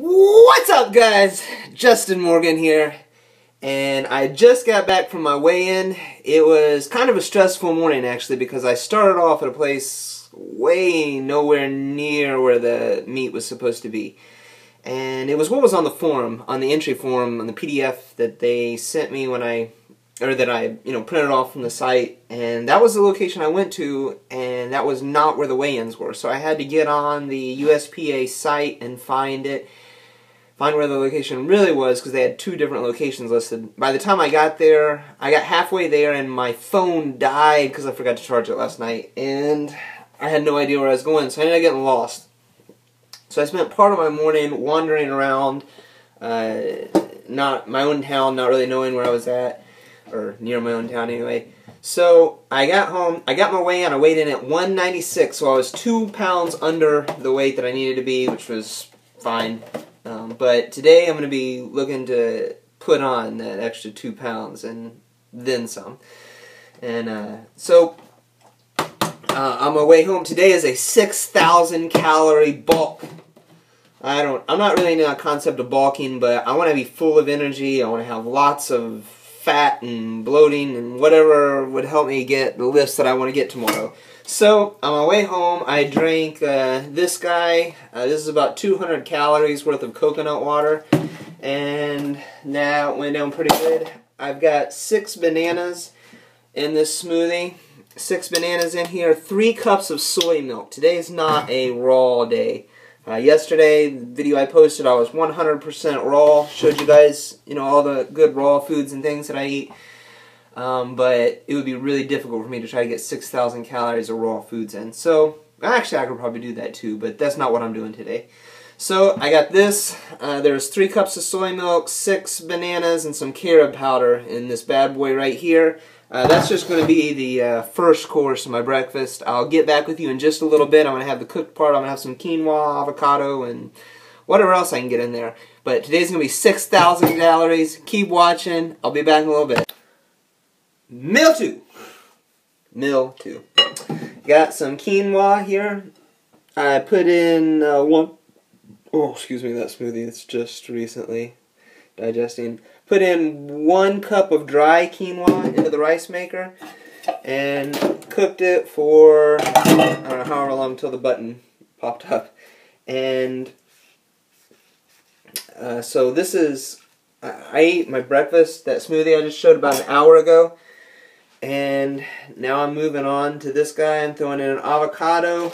What's up, guys? Justin Morgan here, and I just got back from my weigh-in. It was kind of a stressful morning, actually, because I started off at a place way nowhere near where the meet was supposed to be. And it was what was on the forum, on the entry form, on the PDF that they sent me when that I printed off from the site, and that was the location I went to, and that was not where the weigh-ins were. So I had to get on the USPA site and find where the location really was, because they had two different locations listed. By the time I got there, I got halfway there and my phone died because I forgot to charge it last night, and I had no idea where I was going, so I ended up getting lost. So I spent part of my morning wandering around, not my own town, not really knowing where I was at, or near my own town anyway. So I got home, I got my weigh in, I weighed in at 196, so I was 2 pounds under the weight that I needed to be, which was fine. But today I'm going to be looking to put on that extra 2 pounds and then some. And on my way home today is a 6,000 calorie bulk. I'm not really into the concept of bulking, but I want to be full of energy. I want to have lots of fat and bloating and whatever would help me get the lifts that I want to get tomorrow. So, on my way home, I drank this guy. This is about 200 calories worth of coconut water, and that went down pretty good. I've got 6 bananas in this smoothie. 6 bananas in here, 3 cups of soy milk. Today's not a raw day. Yesterday, the video I posted, I was 100% raw. Showed you guys, all the good raw foods and things that I eat. But it would be really difficult for me to try to get 6,000 calories of raw foods in. So, actually I could probably do that too, but that's not what I'm doing today. So, I got this. There's 3 cups of soy milk, 6 bananas, and some carob powder in this bad boy right here. That's just going to be the first course of my breakfast. I'll get back with you in just a little bit. I'm going to have the cooked part. I'm going to have some quinoa, avocado, and whatever else I can get in there. But today's going to be 6,000 calories. Keep watching. I'll be back in a little bit. Meal 2. Got some quinoa here. I put in excuse me, that smoothie. It's just recently digesting. Put in 1 cup of dry quinoa into the rice maker and cooked it for, I don't know, however long until the button popped up. And so this is, I ate my breakfast, that smoothie I just showed about an hour ago. And now I'm moving on to this guy. I'm throwing in an avocado.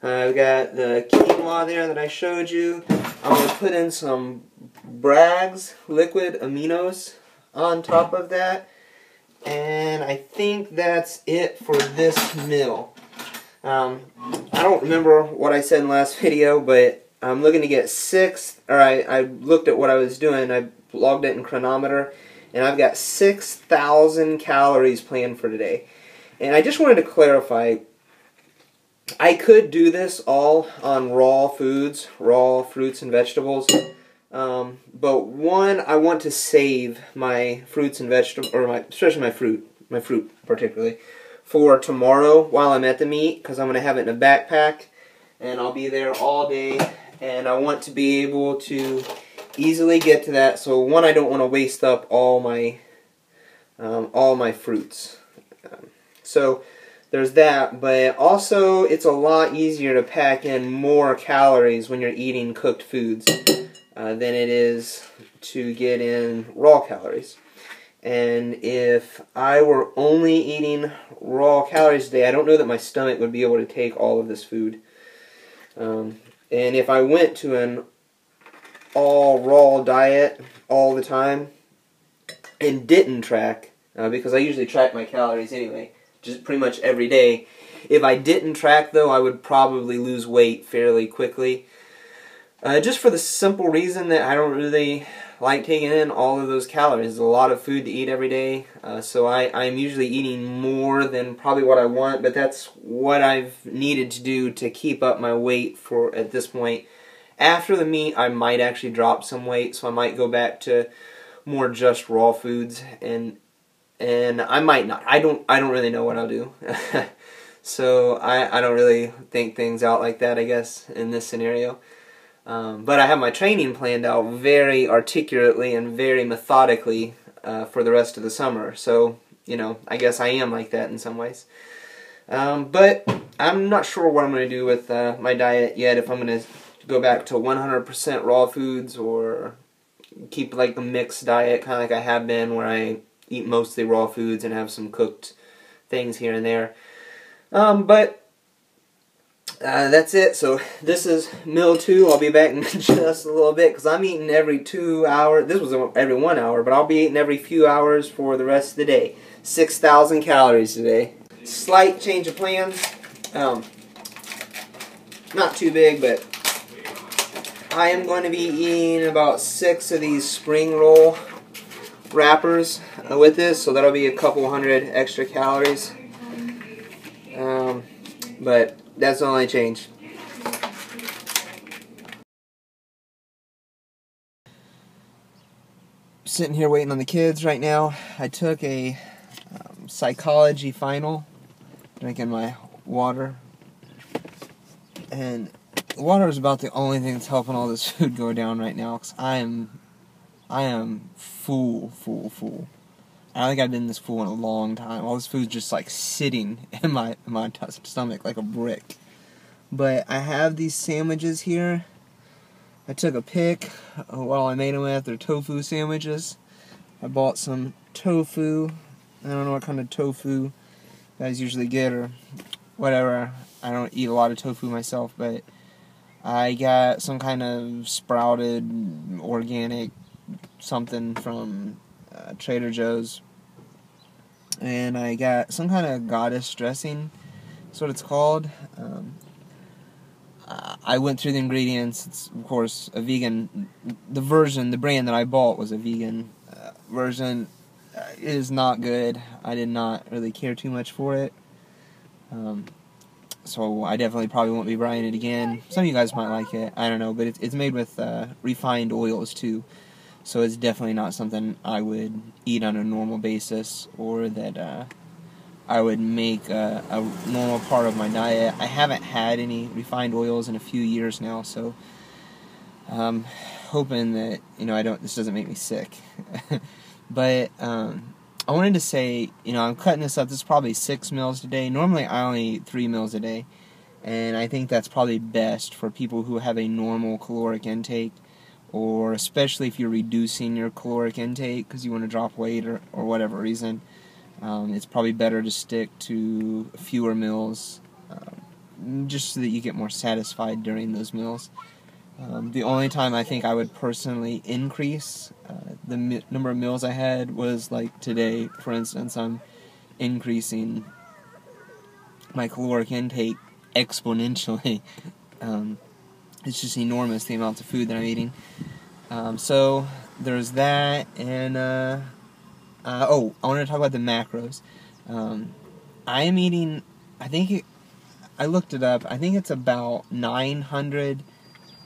I've got the quinoa there that I showed you. I'm going to put in some Bragg's liquid aminos on top of that. And I think that's it for this meal. I don't remember what I said in the last video, but I'm looking to get I looked at what I was doing. I logged it in Chronometer, and I've got 6,000 calories planned for today. And I just wanted to clarify, I could do this all on raw foods, raw fruits and vegetables. But one, I want to save my fruits and vegetables, or especially my fruit particularly, for tomorrow while I'm at the meet, because I'm going to have it in a backpack, and I'll be there all day, and I want to be able to easily get to that. So one, I don't want to waste up all my fruits. So there's that, but also it's a lot easier to pack in more calories when you're eating cooked foods than it is to get in raw calories. And if I were only eating raw calories today, I don't know that my stomach would be able to take all of this food. And if I went to an all raw diet all the time and didn't track, because I usually track my calories anyway, just pretty much every day. If I didn't track, though, I would probably lose weight fairly quickly. Just for the simple reason that I don't really like taking in all of those calories. There's a lot of food to eat every day, so I'm usually eating more than probably what I want, but that's what I've needed to do to keep up my weight for at this point. After the meet, I might actually drop some weight, so I might go back to more just raw foods, and I might not. I don't really know what I'll do. So I don't really think things out like that, I guess, in this scenario. But I have my training planned out very articulately and very methodically for the rest of the summer. So, you know, I guess I am like that in some ways. But I'm not sure what I'm going to do with my diet yet, if I'm going to go back to 100% raw foods or keep like a mixed diet, kind of like I have been, where I eat mostly raw foods and have some cooked things here and there. But that's it. So this is meal 2. I'll be back in just a little bit because I'm eating every 2 hours. This was every 1 hour, but I'll be eating every few hours for the rest of the day. 6,000 calories today. Slight change of plans. Not too big, but I am going to be eating about 6 of these spring roll wrappers with this, so that'll be a couple hundred extra calories. But that's the only change. Sitting here waiting on the kids right now. I took a psychology final, drinking my water, and water is about the only thing that's helping all this food go down right now, because I am full. I don't think I've been this full in a long time. All this food's just like sitting in my stomach like a brick. But I have these sandwiches here. I took a pic while I made them with. They're tofu sandwiches. I bought some tofu. I don't know what kind of tofu you guys usually get or whatever. I don't eat a lot of tofu myself, but I got some kind of sprouted organic something from Trader Joe's, and I got some kind of goddess dressing. That's what it's called. I went through the ingredients. It's of course a vegan. The brand that I bought was a vegan version. It is not good. I did not really care too much for it. So I definitely probably won't be buying it again. Some of you guys might like it. I don't know, but it's made with refined oils too. So it's definitely not something I would eat on a normal basis, or that I would make a normal part of my diet. I haven't had any refined oils in a few years now, so I'm hoping that, you know, this doesn't make me sick. But I wanted to say, you know, I'm cutting this up. This is probably 6 meals a day. Normally I only eat 3 meals a day, and I think that's probably best for people who have a normal caloric intake, or especially if you're reducing your caloric intake because you want to drop weight or whatever reason. It's probably better to stick to fewer meals, just so that you get more satisfied during those meals. The only time I think I would personally increase the number of meals I had was like today, for instance. I'm increasing my caloric intake exponentially. It's just enormous, the amount of food that I'm eating. So there's that, and oh, I want to talk about the macros. I am eating, I looked it up, I think it's about 900,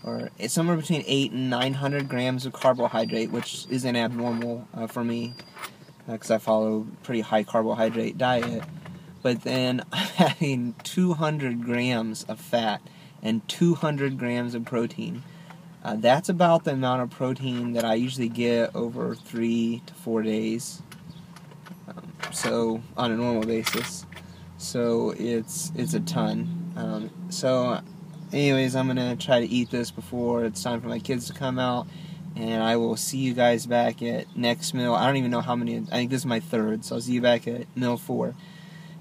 or it's somewhere between 800 and 900 grams of carbohydrate, which isn't abnormal for me, because I follow a pretty high carbohydrate diet. But then I'm having 200 grams of fat and 200 grams of protein. That's about the amount of protein that I usually get over 3 to 4 days. So on a normal basis. So it's a ton. So anyways, I'm gonna try to eat this before it's time for my kids to come out, and I will see you guys back at next meal. I don't even know how many. I think this is my 3rd, so I'll see you back at meal 4.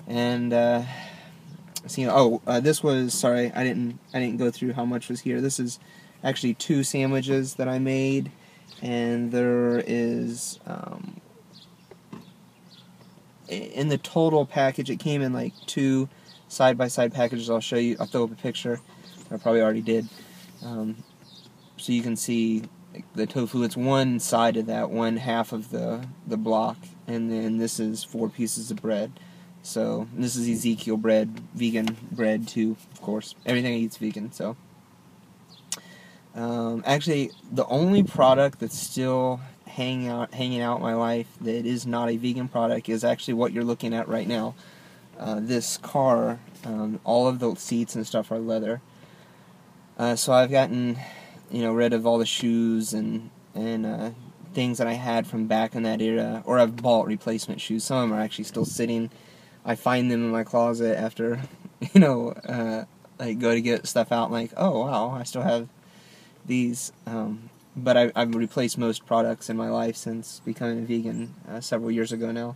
And this was, sorry, I didn't go through how much was here. This is actually 2 sandwiches that I made, and there is in the total package, it came in like 2 side-by-side packages. I'll show you. I'll throw up a picture. I probably already did. So you can see the tofu. It's one side of that, one half of the block, and then this is 4 pieces of bread. So this is Ezekiel bread, vegan bread too, of course. Everything I eat's vegan. So actually, the only product that's still hanging out in my life that is not a vegan product is actually what you're looking at right now. This car, all of the seats and stuff are leather. So I've gotten rid of all the shoes and things that I had from back in that era, or I've bought replacement shoes. Some of them are actually still sitting. I find them in my closet after, like go to get stuff out, and like, oh wow, I still have these. But I've replaced most products in my life since becoming a vegan several years ago now.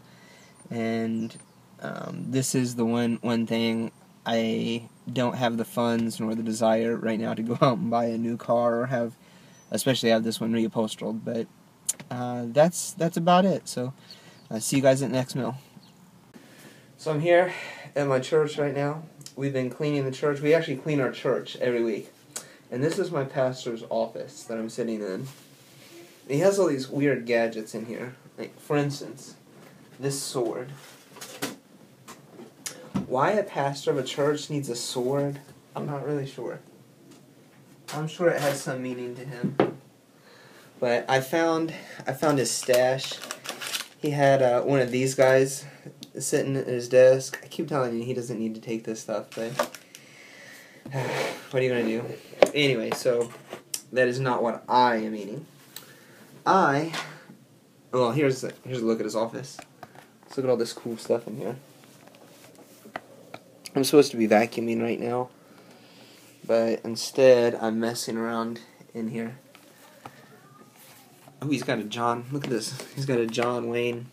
And this is the one thing I don't have the funds nor the desire right now to go out and buy a new car or especially have this one reupholstered. But that's about it. So see you guys at the next meal. So I'm here at my church right now. We've been cleaning the church. We actually clean our church every week. And this is my pastor's office that I'm sitting in. He has all these weird gadgets in here. Like, for instance, this sword. Why a pastor of a church needs a sword, I'm not really sure. I'm sure it has some meaning to him. But I found his stash. He had one of these guys sitting at his desk. I keep telling you he doesn't need to take this stuff, but what are you going to do? Anyway, so that is not what I am eating. Well, here's a look at his office. Let's look at all this cool stuff in here. I'm supposed to be vacuuming right now, but instead I'm messing around in here. Oh, he's got a look at this. He's got a John Wayne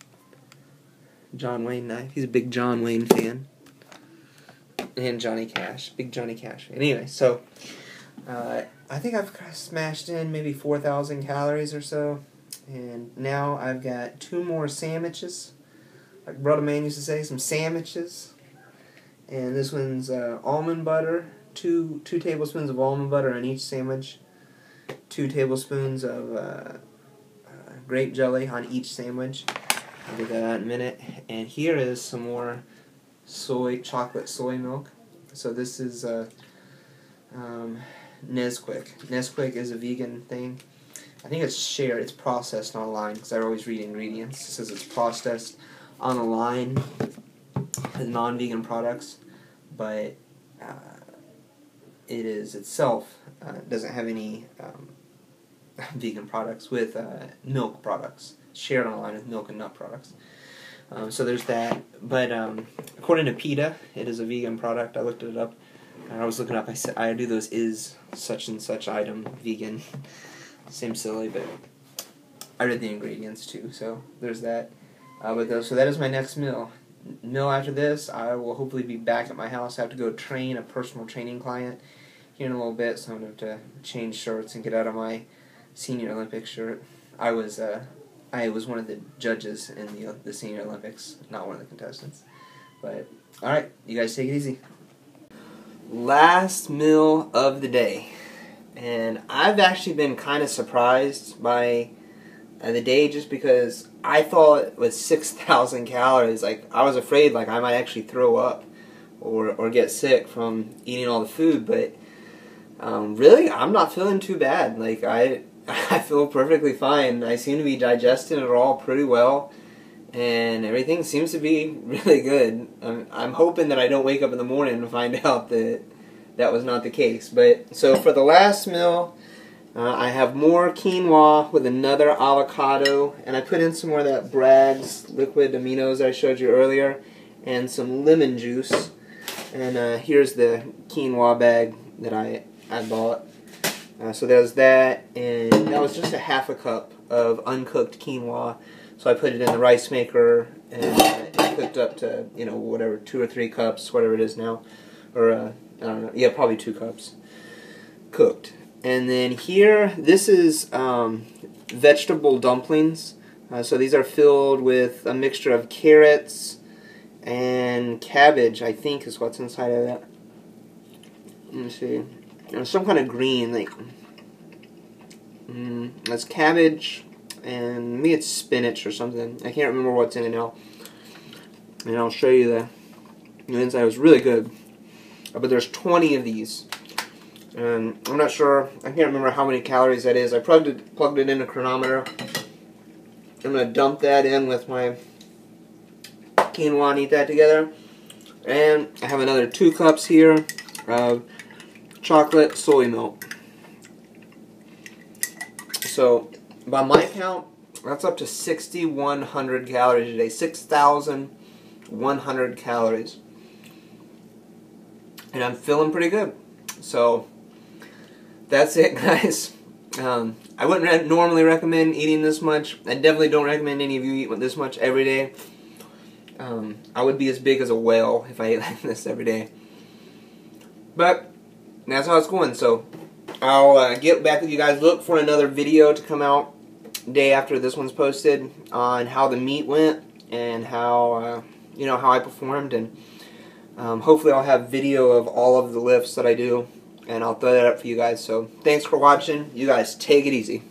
knife. He's a big John Wayne fan. And Johnny Cash. Big Johnny Cash fan. Anyway, so I think I've smashed in maybe 4,000 calories or so. And now I've got 2 more sandwiches. Like Brother Man used to say, some sandwiches. And this one's almond butter. 2 tablespoons of almond butter on each sandwich. 2 tablespoons of grape jelly on each sandwich. I'll get that out in a minute. And here is some more chocolate soy milk. So this is Nesquik. Nesquik is a vegan thing. I think it's processed on a line, because I always read ingredients. It says it's processed on a line with non-vegan products, but it is itself doesn't have any vegan products with milk products, shared on a line with milk and nut products. So there's that. But according to PETA, it is a vegan product. I looked it up. And I was looking up, I do those is such and such item vegan. Seems silly, but I read the ingredients too, so there's that. So that is my next meal. Meal after this, I will hopefully be back at my house. I have to go train a personal training client here in a little bit, so I'm going to have to change shirts and get out of my Senior Olympics shirt. I was one of the judges in the Senior Olympics, not one of the contestants. But, alright, you guys take it easy. Last meal of the day. And I've actually been kind of surprised by the day, just because I thought with 6,000 calories, like, I was afraid like I might actually throw up or get sick from eating all the food, but really I'm not feeling too bad. Like, I feel perfectly fine. I seem to be digesting it all pretty well, and everything seems to be really good. I'm hoping that I don't wake up in the morning and find out that that was not the case. But so for the last meal, I have more quinoa with another avocado, and I put in some more of that Bragg's liquid aminos I showed you earlier, and some lemon juice. And here's the quinoa bag that I bought. So there's that, and that was just a half a cup of uncooked quinoa. So I put it in the rice maker, and it cooked up to, whatever, 2 or 3 cups, whatever it is now. Or, I don't know, yeah, probably 2 cups cooked. And then here, this is vegetable dumplings. So these are filled with a mixture of carrots and cabbage, I think is what's inside of that. Let me see. Some kind of green, like, that's cabbage, and maybe it's spinach or something. I can't remember what's in it now. And I'll show you the inside. It was really good. But there's 20 of these. And I'm not sure, I can't remember how many calories that is. I plugged it in a chronometer. I'm going to dump that in with my quinoa and eat that together. And I have another 2 cups here of chocolate soy milk. So, by my count, that's up to 6,100 calories a day. 6,100 calories. And I'm feeling pretty good. So, that's it, guys. I wouldn't normally recommend eating this much. I definitely don't recommend any of you eat this much every day. I would be as big as a whale if I ate like this every day. But that's how it's going. So I'll get back with you guys. Look for another video to come out day after this one's posted on how the meet went and how how I performed, and hopefully I'll have video of all of the lifts that I do, and I'll throw that up for you guys. So thanks for watching. You guys take it easy.